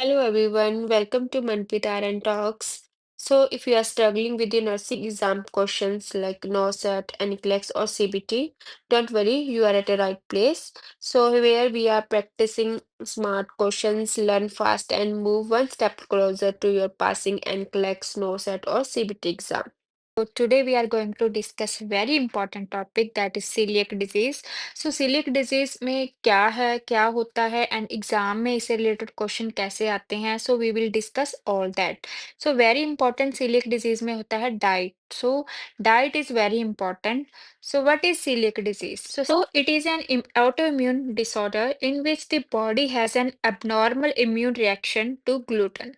Hello everyone, welcome to Manpreet Iron Talks. So, if you are struggling with your nursing exam questions like NOSAT, NCLEX, or CBT, don't worry, you are at the right place. So, here we are practicing smart questions, learn fast, and move one step closer to your passing NCLEX, NOSAT, or CBT exam. So today we are going to discuss very important topic that is celiac disease. So celiac disease में क्या है, क्या होता है and exam में इससे related question कैसे आते हैं. So we will discuss all that. So very important celiac disease में होता है diet. So diet is very important. So what is celiac disease? So it is an autoimmune disorder in which the body has an abnormal immune reaction to gluten.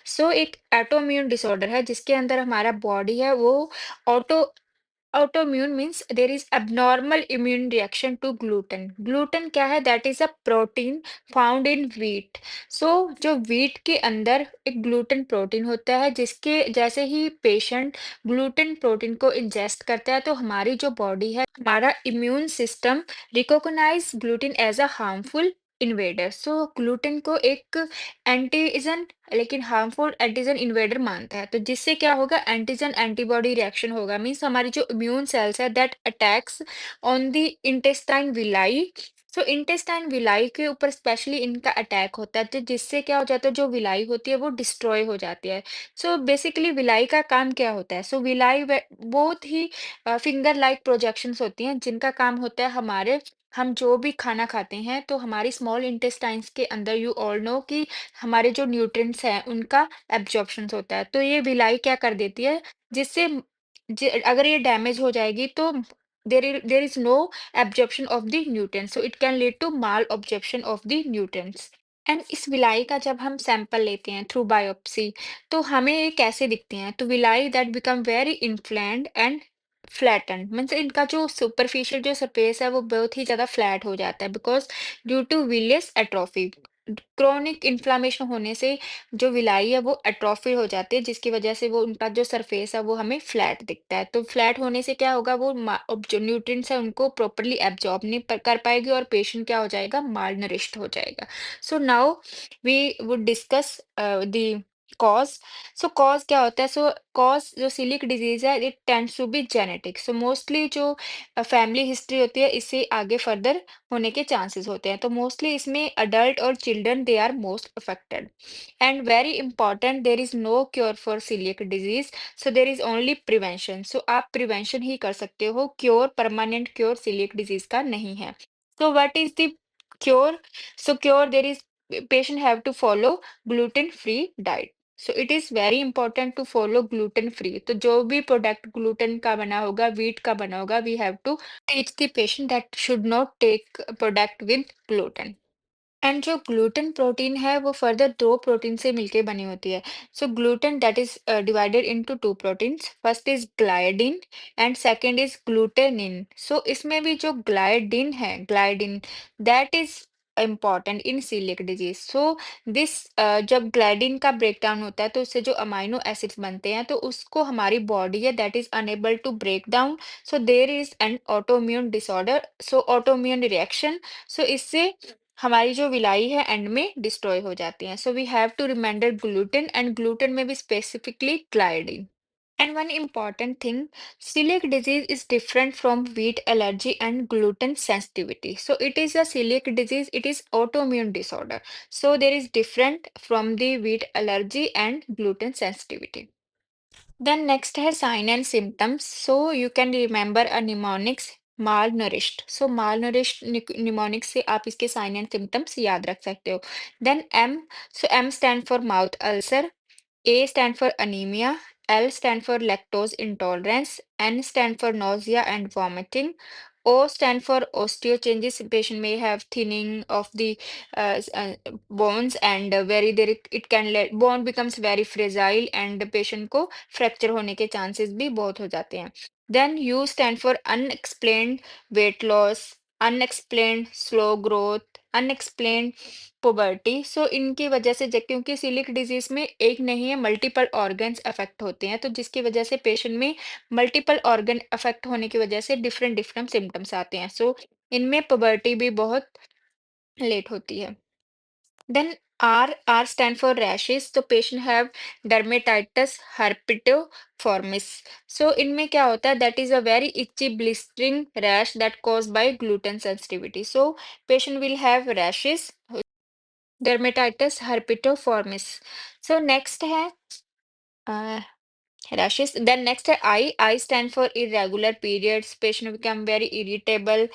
सो एक autoimmune disorder है जिसके अंदर हमारा body है वो auto autoimmune means there is abnormal immune reaction to gluten. Gluten क्या है? That is a protein found in wheat. So जो व्हीट के अंदर एक ग्लूटेन प्रोटीन होता है जिसके जैसे ही पेशेंट ग्लूटेन प्रोटीन को इंजेस्ट करता है तो हमारी जो बॉडी है हमारा immune system recognise gluten as a harmful invader. So gluten को एक एंटीजन लेकिन हार्मफुल एंटीजन इन्वेडर मानता है तो जिससे क्या होगा एंटीजन एंटीबॉडी रिएक्शन होगा मीन्स हमारी जो इम्यून सेल्स है that attacks on the intestine villi. So intestine villi के ऊपर स्पेशली इनका अटैक होता है तो जिससे क्या हो जाता है जो विलाई होती है वो डिस्ट्रॉय हो जाती है. सो बेसिकली विलाई का काम क्या होता है? सो विलाई बहुत ही फिंगर लाइक प्रोजेक्शंस होती हैं जिनका काम होता है हमारे हम जो भी खाना खाते हैं तो हमारी स्मॉल इंटेस्टाइन्स के अंदर यू ऑल नो कि हमारे जो न्यूट्रिएंट्स हैं उनका एब्जॉर्प्शंस होता है तो ये विलाई क्या कर देती है जिससे अगर ये डैमेज हो जाएगी तो there is no absorption of the nutrients so it can lead to malabsorption of the nutrients. And इस विलाई का जब हम सैंपल लेते हैं थ्रू बायोप्सी तो हमें ये कैसे दिखती हैं? तो villi that become very inflamed and flatten means इनका जो सुपरफिशियल जो सरफेस है वो बहुत ही ज्यादा फ्लैट हो जाता है because due to villous atrophy. Chronic inflammation होने से जो विलाई है वो एट्रोफी हो जाती है जिसकी वजह से वो उनका जो सरफेस है वो हमें फ्लैट दिखता है तो फ्लैट होने से क्या होगा वो अब जो न्यूट्रिएंट्स है उनको प्रॉपरली एब्जॉर्ब नहीं कर पाएगी और पेशेंट क्या हो जाएगा माल नरिश्ड हो जाएगा. So now we would discuss the cause. So cause क्या होता है? सो कॉज जो सिलिक डिजीज है it tends to be genetic. So mostly जो फैमिली हिस्ट्री होती है इससे आगे फर्दर होने के चांसेस होते हैं तो मोस्टली इसमें अडल्ट और children they are most affected. And very important there is no cure for celiac disease so there is only prevention. So आप प्रिवेंशन ही कर सकते हो cure permanent cure celiac disease का नहीं है. So what is the cure? So cure there is patient have to follow gluten free diet. So it is very important to follow gluten free. तो जो भी प्रोडक्ट ग्लूटेन का बना होगा wheat का बना होगा we have to teach the patient that should not take a product with gluten. And जो ग्लूटेन प्रोटीन है वो फर्दर दो प्रोटीन से मिलके बनी होती है. So gluten that is divided into two proteins. First is gliadin and second is glutenin. So इसमें भी जो ग्लाइडिन है gliadin that is important in celiac disease. So this जब ग्लाइडिन का ब्रेकडाउन होता है तो उससे जो अमाइनो एसिड्स बनते हैं तो उसको हमारी बॉडी है that is unable to break down. So there is an autoimmune disorder so autoimmune reaction. So इससे हमारी जो विलाई है एंड में डिस्ट्रॉय हो जाती हैं. So we have to reminder gluten and gluten में भी specifically gliadin. And one important thing, celiac disease is different from wheat allergy and gluten sensitivity. So it is a celiac disease, it is autoimmune disorder. So there is different from the wheat allergy and gluten sensitivity. Then next है sign and symptoms. So you can remember a mnemonics malnourished. So malnourished mnemonics से आप इसके sign and symptoms याद रख सकते हो. Then M. So M stand for mouth ulcer. A stand for anemia. L stand for lactose intolerance. N stand for nausea and vomiting. O stand for osteochanges. Patient may have thinning of the bones and very there it can let bone becomes very fragile and the patient को fracture होने के chances भी बहुत हो जाते हैं. Then U stand for unexplained weight loss, unexplained slow growth, unexplained puberty. So इनकी वजह से क्योंकि सिलिक डिजीज में एक नहीं है मल्टीपल ऑर्गन्स अफेक्ट होते हैं तो जिसकी वजह से पेशेंट में मल्टीपल ऑर्गन अफेक्ट होने की वजह से डिफरेंट डिफरेंट सिम्टम्स आते हैं. सो इनमें पुबर्टी भी बहुत लेट होती है. Then R stand for rashes. तो patient have dermatitis herpetoformis. So इनमें क्या होता है? That is a very itchy blistering rash that caused by gluten sensitivity. So patient will have rashes, dermatitis herpetoformis. So next है uh, rashes. Then next है I. I stand for irregular periods. Patient become very irritable.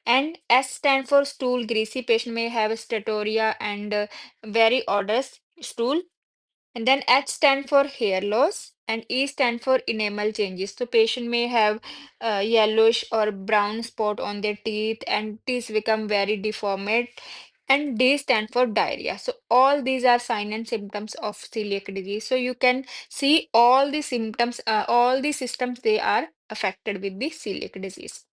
And S stand for stool. Greasy patient may have steatorrhea and very odorous stool. And then H stand for hair loss and E stand for enamel changes. So patient may have yellowish or brown spot on their teeth and teeth become very deformed. And D stand for diarrhea. So all these are sign and symptoms of celiac disease. So you can see all the symptoms, all the systems they are affected with the celiac disease.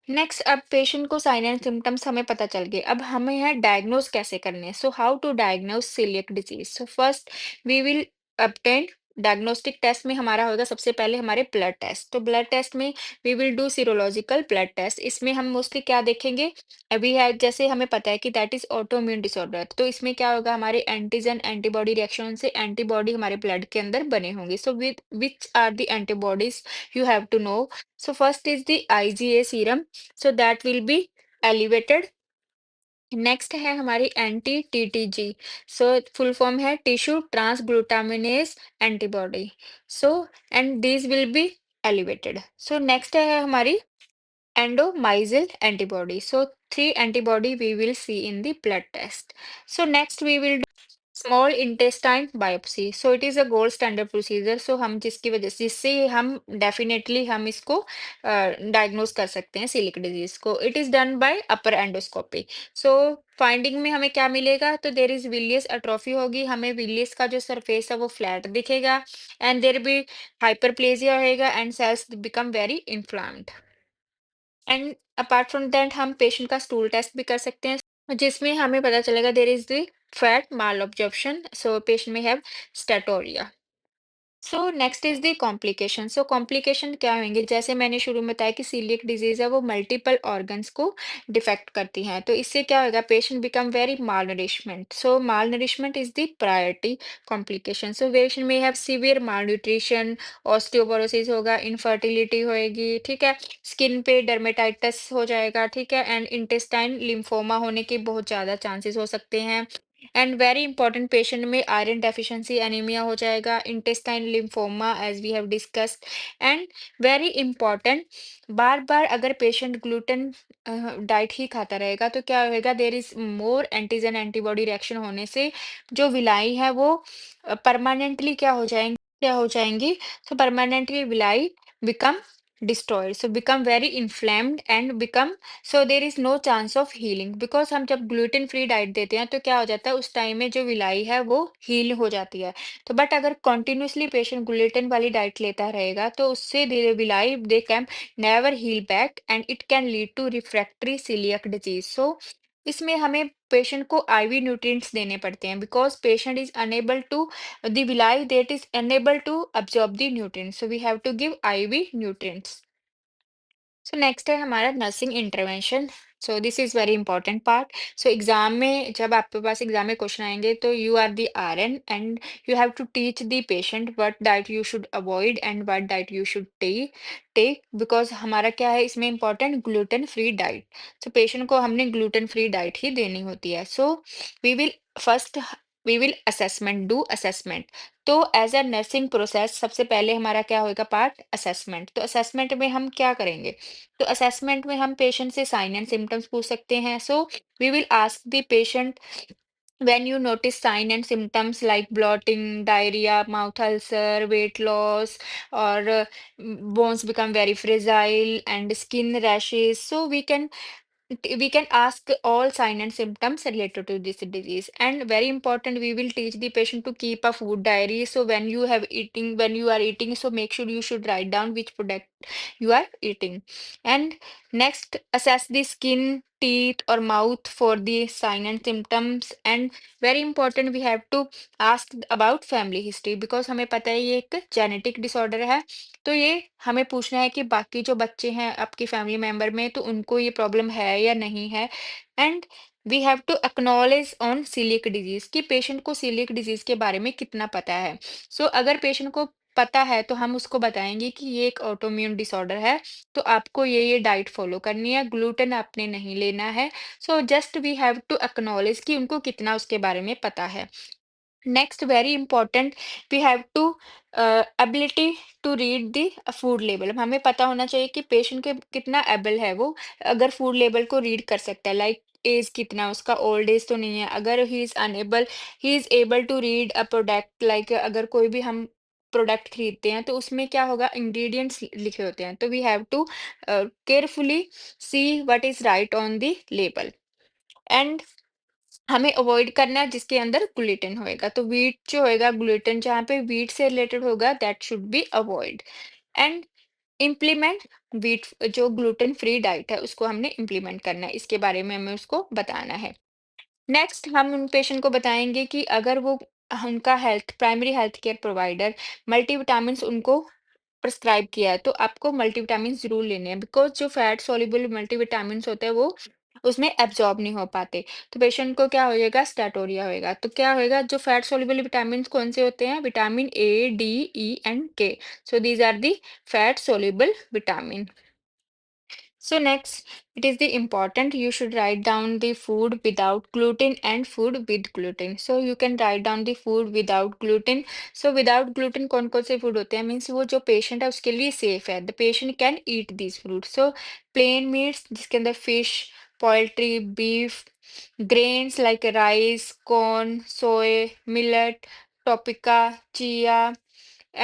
Next अब patient को sign and symptoms हमें पता चल गए अब हमें है diagnose कैसे करने हैं so how to diagnose celiac disease so first we will obtain diagnostic test में हमारा होगा सबसे पहले हमारे ब्लड टेस्ट तो ब्लड टेस्ट में we will do serological blood test इसमें हम मोस्टली क्या देखेंगे अभी है जैसे हमें पता है कि दैट इज ऑटोइम्यून डिसऑर्डर तो इसमें क्या होगा हमारे एंटीजन एंटीबॉडी रिएक्शन से एंटीबॉडी हमारे ब्लड के अंदर बने होंगे so with which are the antibodies you have to know. So first is the IgA serum. So that will be elevated. Next है हमारी anti TTG so full form है tissue transglutaminase antibody so and this will be elevated so next है हमारी endomysil antibody. So three antibody we will see in the blood test. So next we will small intestine biopsy so it is a gold standard procedure so हम जिसकी वजह से जिससे हम definitely हम इसको डायग्नोज कर सकते हैं सिलिक डिजीज को it is done by upper endoscopy so finding में हमें क्या मिलेगा तो देर इज विलियस अट्रोफी होगी हमें विलियस का जो सरफेस है वो फ्लैट दिखेगा एंड देर बी हाइपरप्लेजिया होएगा and cells become very inflamed and apart from that हम पेशेंट का स्टूल टेस्ट भी कर सकते हैं जिसमें हमें पता चलेगा there is the fat malabsorption so patient में have steatorrhoea so next is the complication so complication क्या होंगे जैसे मैंने शुरू में बताया कि सीलियक डिजीज है वो मल्टीपल ऑर्गन्स को डिफेक्ट करती हैं तो इससे क्या होगा patient become very malnourishment so malnourishment is the priority complication so patient में have severe malnutrition osteoporosis होगा इनफर्टिलिटी होएगी ठीक है स्किन पे डर्मेटाइटिस हो जाएगा ठीक है एंड इंटेस्टाइन लिम्फोमा होने के बहुत ज़्यादा चांसेस हो सकते हैं एंड वेरी इंपॉर्टेंट पेशेंट में आयरन डेफिशिएंसी एनीमिया हो जाएगा intestine lymphoma as we have discussed and very important बार बार अगर पेशेंट ग्लूटेन डाइट ही खाता रहेगा तो क्या होएगा there is more antigen antibody reaction होने से जो विलाई है वो परमानेंटली क्या हो जाएंगी so permanently villi become destroyed so become very inflamed and become so there is no chance of healing because हम जब ग्लूटेन फ्री डाइट देते हैं तो क्या हो जाता है उस टाइम में जो विलाई है वो हील हो जाती है तो बट अगर कंटिन्यूअसली पेशेंट ग्लूटेन वाली डाइट लेता रहेगा तो उससे धीरे villi they can never heal back and it can lead to refractory celiac disease so इसमें हमें पेशेंट को आईवी न्यूट्रिएंट्स देने पड़ते हैं because patient is unable to the villi that is unable to absorb the nutrients. So we have to give IV nutrients. So next है हमारा nursing intervention so this is very important part so exam में जब आपके पास exam में question आएंगे तो you are the RN and you have to teach the patient what diet you should avoid and what diet you should take because हमारा क्या है इसमें important gluten free diet so patient को हमने gluten free diet ही देनी होती है सो we will first we will assessment do assessment तो एज अ नर्सिंग प्रोसेस सबसे पहले हमारा क्या होगा पार्ट असेसमेंट तो असेसमेंट में हम क्या करेंगे तो असेसमेंट में हम पेशेंट से साइन एंड सिम्टम्स पूछ सकते हैं so we will ask the patient when you notice sign and symptoms like bloating diarrhea mouth ulcer weight loss or bones become very fragile and skin rashes so we can ask all sign and symptoms related to this disease and very important we will teach the patient to keep a food diary so when you are eating so make sure you should write down which you are eating. And next, assess the skin, teeth, or mouth for the sign and symptoms. And very important, we have to ask about family history, because हमें पता है ये एक genetic disorder है। तो ये हमें पूछना है कि बाकी जो बच्चे हैं आपकी फैमिली मेंबर में, तो उनको ये प्रॉब्लम है या नहीं है। And we have to acknowledge on celiac disease, कि पेशेंट को सीलियक डिजीज के बारे में कितना पता है। सो अगर पेशेंट को पता है तो हम उसको बताएंगे कि ये एक ऑटोइम्यून डिसऑर्डर है, तो आपको ये डाइट फॉलो करनी है, ग्लूटेन आपने नहीं लेना है। So just we have to acknowledge कि उनको कितना उसके बारे में पता है। Next, very important, we have to ability to read the food label. हमें पता होना चाहिए कि पेशेंट के कितना एबल है वो, अगर फूड लेबल को रीड कर सकता है। लाइक एज कितना, उसका ओल्ड एज तो नहीं है। अगर he is unable, he is able to read a product, like अगर कोई भी हम प्रोडक्ट खरीदते हैं तो उसमें क्या होगा, इंग्रेडिएंट्स लिखे होते हैं, तो we have to carefully see what is right on the label. And हमें अवॉइड करना है जिसके अंदर ग्लूटेन होएगा, तो व्हीट जो होएगा, ग्लूटेन जहाँ पे व्हीट से रिलेटेड होगा, that should be avoid. And implement wheat, जो ग्लूटेन फ्री डाइट है उसको हमने इम्प्लीमेंट करना है, इसके बारे में हमें उसको बताना है। नेक्स्ट, हम उन पेशेंट को बताएंगे कि अगर वो, उनका health primary health care provider multivitamin उनको प्रिस्क्राइब किया है, तो आपको मल्टीविटामिन जरूर लेने हैं, बिकॉज जो फैट सॉल्युबल मल्टीविटामिन होते हैं वो उसमें एब्जॉर्ब नहीं हो पाते। तो पेशेंट को क्या होएगा, स्टैटोरिया होएगा। तो क्या होएगा, जो फैट सॉल्युबल विटामिन कौन से होते हैं, vitamin A, D, E and K. So these are the fat soluble vitamin. So next, it is the important, you should write down the food without gluten and food with gluten. So you can write down the food without gluten. So without gluten कौन कौन से food होते हैं, means वो जो patient है उसके लिए safe है, the patient can eat these fruits. So plain meats जिसके अंदर fish, poultry, beef, grains like rice, corn, soy, millet, topika, chia,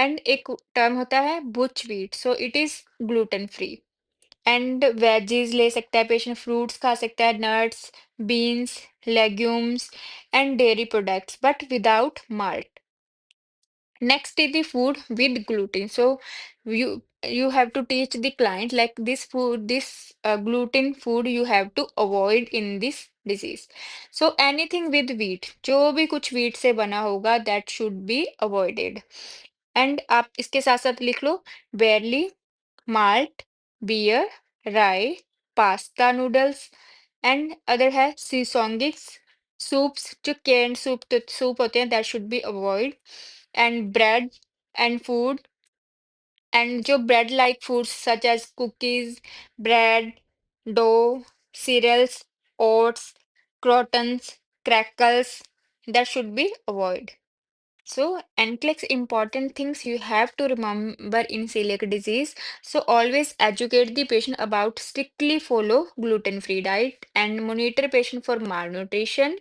and एक term होता है butch wheat. So it is gluten free. And veggies ले सकता है patient, fruits खा सकता है, nuts, beans, legumes and dairy products, but without malt. Next is the food with gluten. So you have to teach the client like this food, this gluten food you have to avoid in this disease. So anything with wheat, जो भी कुछ wheat से बना होगा, that should be avoided. And आप इसके साथ साथ लिख लो barley, malt, beer, rye, pasta noodles, and other है seasonings, soups, जो canned soup होते हैं, that should be avoid, and bread and food, and जो bread like foods such as cookies, bread, dough, cereals, oats, croutons, crackers, that should be avoid. So, NCLEX important things you have to remember in celiac disease. So, always educate the patient about strictly follow gluten-free diet and monitor patient for malnutrition.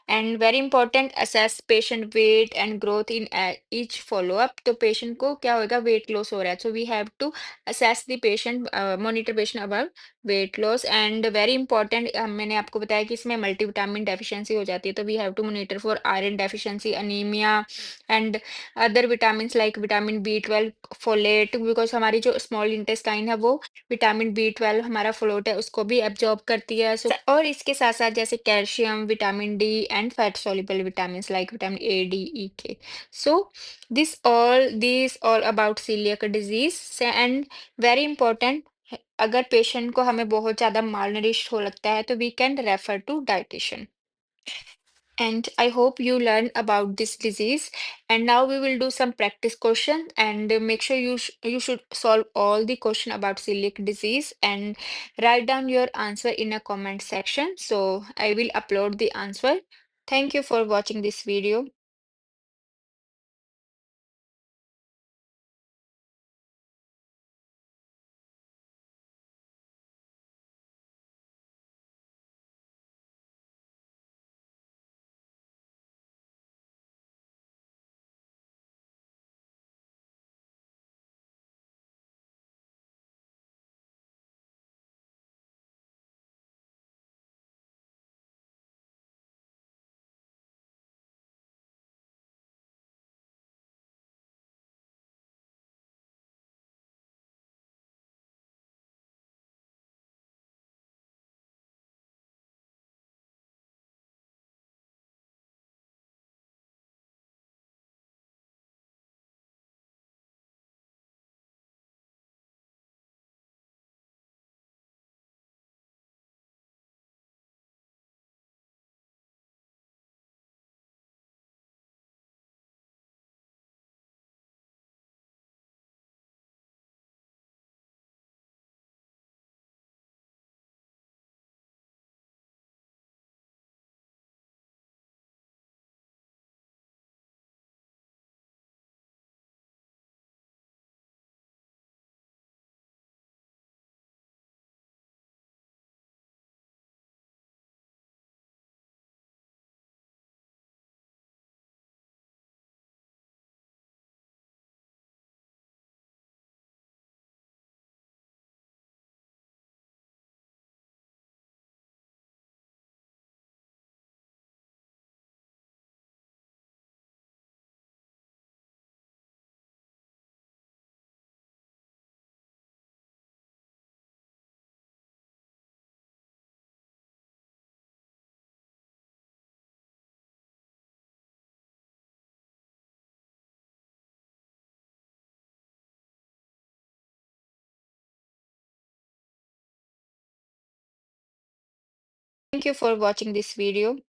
And very important, assess patient weight and growth in each follow-up. तो patient को क्या होगा, weight loss हो रहा है. So, we have to assess the patient, monitor patient about weight loss. And very important, मैंने आपको बताया कि इसमें multivitamin deficiency हो जाती है, तो we have to monitor for iron deficiency, anemia and other vitamins like vitamin B12, folate, because हमारी जो small intestine है वो विटामिन B12 हमारा फोलोट है उसको भी एब्जॉर्ब करती है। सो और इसके साथ साथ जैसे calcium, vitamin D and fat soluble vitamins like vitamin A, D, E, K. So this all about celiac disease and very important, अगर पेशेंट को हमें बहुत ज्यादा मालनरिश हो लगता है तो we can refer to dietitian. And I hope you learn about this disease. And now we will do some practice question, and make sure you should solve all the question about celiac disease and write down your answer in a comment section. So I will upload the answer. Thank you for watching this video. Thank you for watching this video.